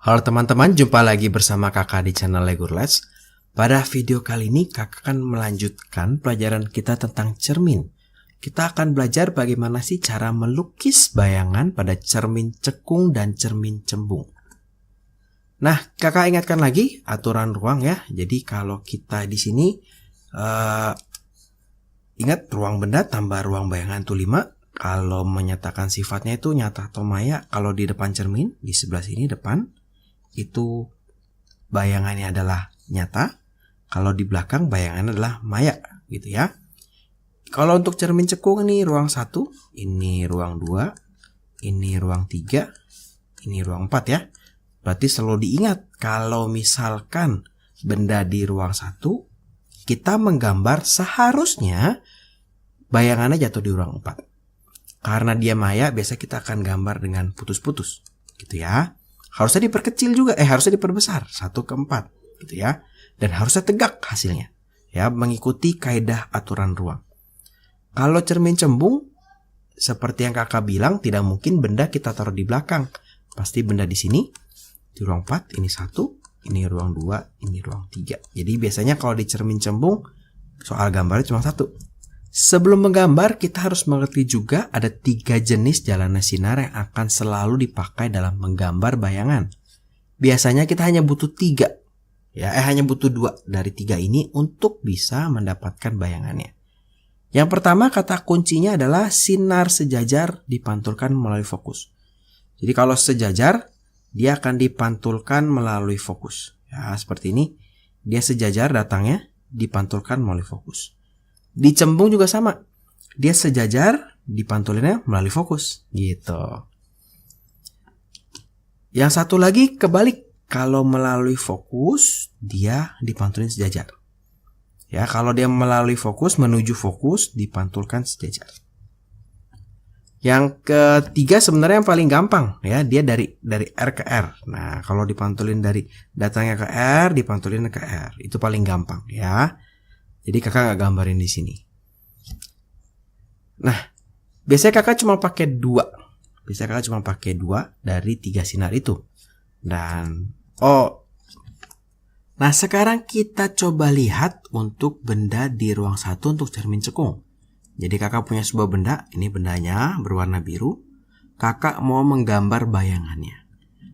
Halo teman-teman, jumpa lagi bersama kakak di channel Lego Let's. Pada video kali ini kakak akan melanjutkan pelajaran kita tentang cermin. Kita akan belajar bagaimana sih cara melukis bayangan pada cermin cekung dan cermin cembung. Nah, kakak ingatkan lagi aturan ruang ya. Jadi kalau kita di sini ingat ruang benda tambah ruang bayangan itu 5. Kalau menyatakan sifatnya itu nyata atau maya, kalau di depan cermin, di sebelah sini depan, itu bayangannya adalah nyata. Kalau di belakang bayangannya adalah maya, gitu ya. Kalau untuk cermin cekung ini ruang 1, ini ruang 2, ini ruang 3, ini ruang 4 ya. Berarti selalu diingat kalau misalkan benda di ruang 1, kita menggambar seharusnya bayangannya jatuh di ruang 4. Karena dia maya, biasa kita akan gambar dengan putus-putus, gitu ya. Harusnya diperkecil juga, harusnya diperbesar 1 ke 4, gitu ya. Dan harusnya tegak hasilnya, ya, mengikuti kaidah aturan ruang. Kalau cermin cembung, seperti yang kakak bilang, tidak mungkin benda kita taruh di belakang. Pasti benda di sini, di ruang 4, ini 1, ini ruang 2, ini ruang 3. Jadi biasanya kalau di cermin cembung, soal gambarnya cuma 1. Sebelum menggambar, kita harus mengerti juga ada 3 jenis jalanan sinar yang akan selalu dipakai dalam menggambar bayangan. Biasanya kita hanya butuh 3. Ya, hanya butuh 2 dari 3 ini untuk bisa mendapatkan bayangannya. Yang pertama, kata kuncinya adalah sinar sejajar dipantulkan melalui fokus. Jadi kalau sejajar, dia akan dipantulkan melalui fokus. Ya, seperti ini. Dia sejajar datangnya, dipantulkan melalui fokus. Di cembung juga sama. Dia sejajar, dipantulinnya melalui fokus. Gitu. Yang satu lagi kebalik. Kalau melalui fokus, dia dipantulin sejajar. Ya, kalau dia melalui fokus, menuju fokus, dipantulkan sejajar. Yang ketiga sebenarnya yang paling gampang. Ya, dia dari R ke R. Nah, kalau dipantulin dari datangnya ke R, dipantulin ke R. Itu paling gampang ya. Jadi kakak nggak gambarin di sini. Nah, biasanya kakak cuma pakai 2. Biasanya kakak cuma pakai 2 dari 3 sinar itu. Nah sekarang kita coba lihat untuk benda di ruang 1 untuk cermin cekung. Jadi kakak punya sebuah benda, ini bendanya berwarna biru. Kakak mau menggambar bayangannya.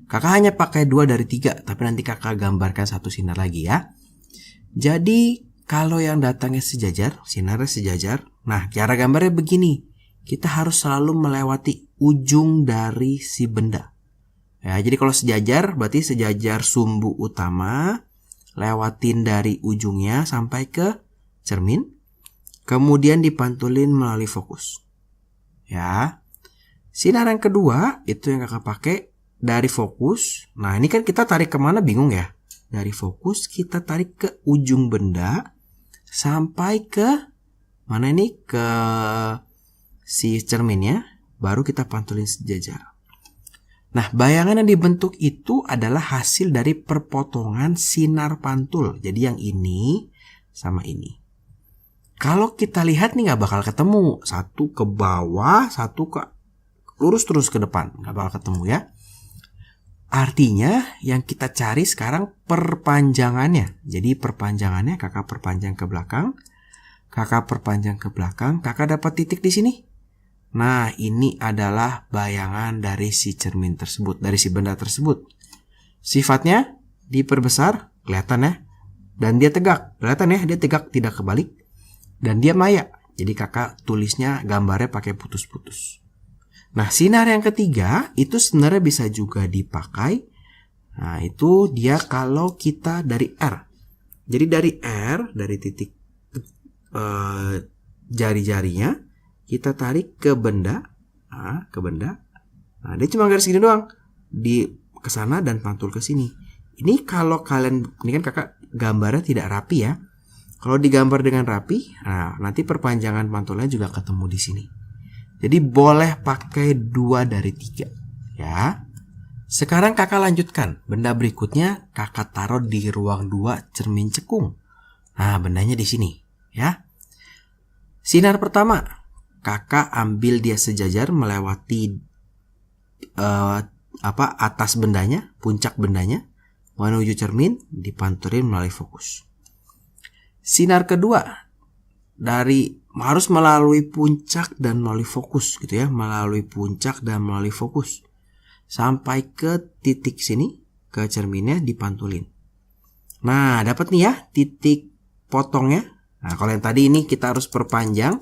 Kakak hanya pakai 2 dari 3, tapi nanti kakak gambarkan 1 sinar lagi ya. Jadi kalau yang datangnya sejajar, sinarnya sejajar. Nah, cara gambarnya begini. Kita harus selalu melewati ujung dari si benda. Ya, jadi kalau sejajar, berarti sejajar sumbu utama. Lewatin dari ujungnya sampai ke cermin. Kemudian dipantulin melalui fokus. Ya. Sinar yang kedua, itu yang kakak pakai dari fokus. Nah, ini kan kita tarik kemana bingung ya. Dari fokus kita tarik ke ujung benda. Sampai ke mana ini? Ke si cerminnya. Baru kita pantulin sejajar. Nah, bayangan yang dibentuk itu adalah hasil dari perpotongan sinar pantul. Jadi yang ini sama ini. Kalau kita lihat nih gak bakal ketemu. Satu ke bawah, satu ke lurus terus ke depan. Gak bakal ketemu ya. Artinya yang kita cari sekarang perpanjangannya. Jadi perpanjangannya kakak perpanjang ke belakang. Kakak perpanjang ke belakang. Kakak dapat titik di sini. Nah, ini adalah bayangan dari si cermin tersebut. Dari si benda tersebut. Sifatnya diperbesar. Kelihatan ya. Dan dia tegak. Kelihatan ya. Dia tegak tidak kebalik. Dan dia maya. Jadi kakak tulisnya gambarnya pakai putus-putus. Nah, sinar yang ketiga itu sebenarnya bisa juga dipakai. Nah, itu dia kalau kita dari R. Jadi dari R, dari titik jari-jarinya, kita tarik ke benda. Nah, ke benda. Nah, dia cuma garis gini doang. Di ke sana dan pantul ke sini. Ini kalau kalian, ini kan kakak gambarnya tidak rapi ya. Kalau digambar dengan rapi, nah, nanti perpanjangan pantulnya juga ketemu di sini. Jadi boleh pakai 2 dari 3. Ya. Sekarang kakak lanjutkan. Benda berikutnya kakak taruh di ruang 2 cermin cekung. Nah, bendanya di sini. Ya. Sinar pertama. Kakak ambil dia sejajar melewati atas bendanya, puncak bendanya menuju cermin, dipantulin melalui fokus. Sinar kedua harus melalui puncak dan melalui fokus gitu ya, melalui puncak dan melalui fokus sampai ke titik sini, ke cerminnya dipantulin. Nah, dapat nih ya titik potongnya. Nah, kalau yang tadi ini kita harus perpanjang.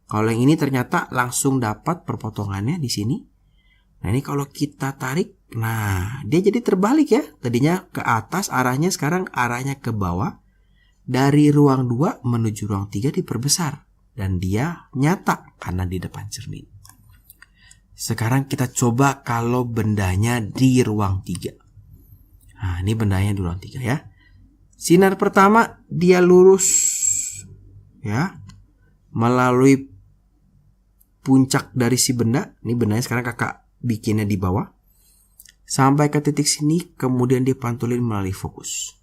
Kalau yang ini ternyata langsung dapat perpotongannya di sini. Nah, ini kalau kita tarik, nah dia jadi terbalik ya. Tadinya ke atas arahnya, sekarang arahnya ke bawah. Dari ruang 2 menuju ruang 3 diperbesar. Dan dia nyata karena di depan cermin. Sekarang kita coba kalau bendanya di ruang 3. Nah, ini bendanya di ruang 3 ya. Sinar pertama dia lurus ya, melalui puncak dari si benda. Ini bendanya sekarang kakak bikinnya di bawah. Sampai ke titik sini, kemudian dipantulin melalui fokus.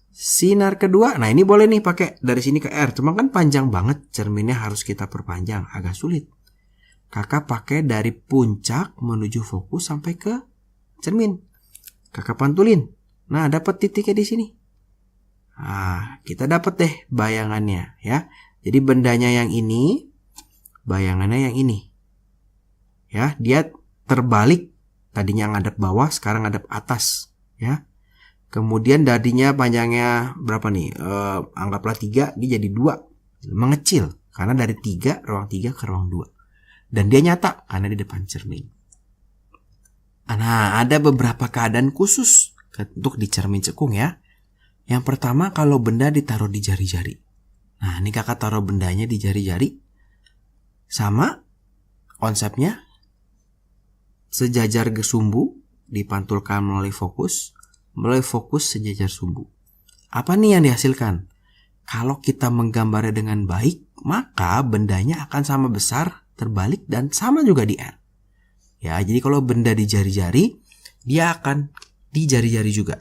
Sinar kedua, nah ini boleh nih pakai dari sini ke R, cuma kan panjang banget, cerminnya harus kita perpanjang, agak sulit. Kakak pakai dari puncak menuju fokus sampai ke cermin. Kakak pantulin. Nah, dapat titiknya di sini. Nah, kita dapat deh bayangannya ya. Jadi bendanya yang ini, bayangannya yang ini. Ya, dia terbalik. Tadinya ngadep bawah, sekarang ngadep atas ya. Kemudian dadinya panjangnya berapa nih? Anggaplah 3, dia jadi 2. Mengecil karena dari 3, ruang 3 ke ruang 2. Dan dia nyata karena di depan cermin. Nah, ada beberapa keadaan khusus untuk di cermin cekung ya. Yang pertama, kalau benda ditaruh di jari-jari. Nah, ini kakak taruh bendanya di jari-jari. Sama konsepnya, sejajar ke sumbu dipantulkan melalui fokus sejajar sumbu. Apa nih yang dihasilkan? Kalau kita menggambarnya dengan baik, maka bendanya akan sama besar, terbalik, dan sama juga di R. Ya, jadi kalau benda di jari-jari, dia akan di jari-jari juga.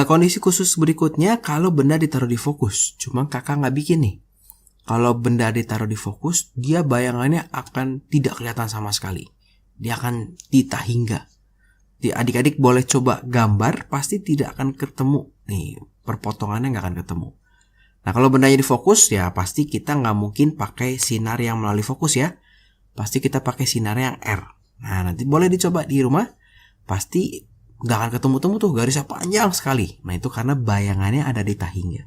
Kondisi khusus berikutnya, kalau benda ditaruh di fokus. Cuma kakak nggak bikin nih. Kalau benda ditaruh di fokus, dia bayangannya akan tidak kelihatan sama sekali. Dia akan ditahingga. Adik-adik boleh coba gambar, pasti tidak akan ketemu nih, perpotongannya nggak akan ketemu. Nah, kalau bendanya di fokus ya pasti kita nggak mungkin pakai sinar yang melalui fokus ya, pasti kita pakai sinar yang R. Nah, nanti boleh dicoba di rumah, pasti nggak akan ketemu-temu tuh, garisnya panjang sekali. Nah, itu karena bayangannya ada di tahingga.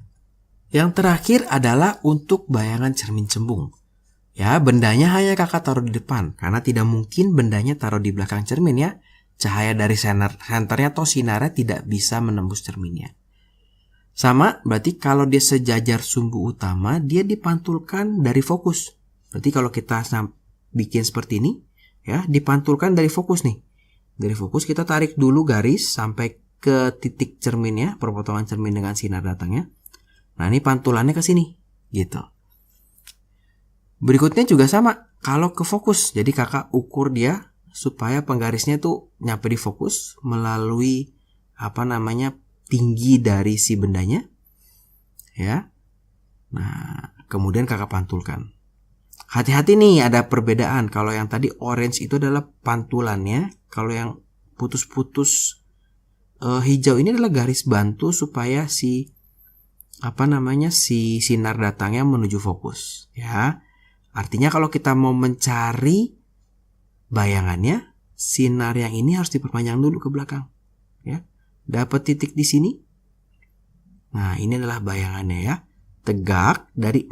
Yang terakhir adalah untuk bayangan cermin cembung. Ya, bendanya hanya kakak taruh di depan karena tidak mungkin bendanya taruh di belakang cermin ya. Cahaya dari senternya atau sinarnya tidak bisa menembus cerminnya. Sama, berarti kalau dia sejajar sumbu utama, dia dipantulkan dari fokus. Berarti kalau kita bikin seperti ini, ya, dipantulkan dari fokus nih. Dari fokus kita tarik dulu garis sampai ke titik cerminnya, perpotongan cermin dengan sinar datangnya. Nah, ini pantulannya ke sini, gitu. Berikutnya juga sama, kalau ke fokus, jadi kakak ukur dia supaya penggarisnya tuh nyampe di fokus melalui tinggi dari si bendanya ya. Nah, kemudian kakak pantulkan. Hati-hati nih, ada perbedaan. Kalau yang tadi orange itu adalah pantulannya, kalau yang putus-putus hijau ini adalah garis bantu supaya si sinar datangnya menuju fokus ya. Artinya kalau kita mau mencari bayangannya, sinar yang ini harus diperpanjang dulu ke belakang. Ya, dapat titik di sini. Nah, ini adalah bayangannya ya. Tegak dari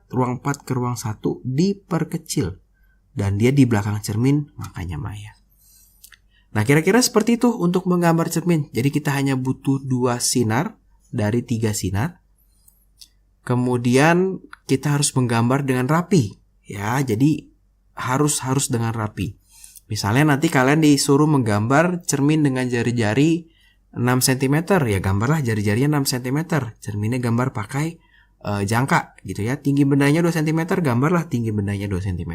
ruang 4 ke ruang 1 diperkecil. Dan dia di belakang cermin, makanya maya. Nah, kira-kira seperti itu untuk menggambar cermin. Jadi kita hanya butuh 2 sinar dari 3 sinar. Kemudian kita harus menggambar dengan rapi. Ya, jadi harus dengan rapi. Misalnya nanti kalian disuruh menggambar cermin dengan jari-jari 6 cm, ya gambarlah jari-jarinya 6 cm. Cerminnya gambar pakai jangka gitu ya. Tinggi bendanya 2 cm, gambarlah tinggi bendanya 2 cm.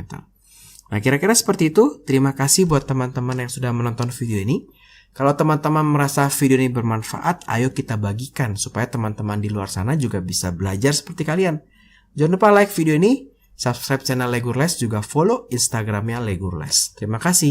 Nah, kira-kira seperti itu. Terima kasih buat teman-teman yang sudah menonton video ini. Kalau teman-teman merasa video ini bermanfaat, ayo kita bagikan supaya teman-teman di luar sana juga bisa belajar seperti kalian. Jangan lupa like video ini, subscribe channel Legurles, juga follow Instagramnya Legurles. Terima kasih.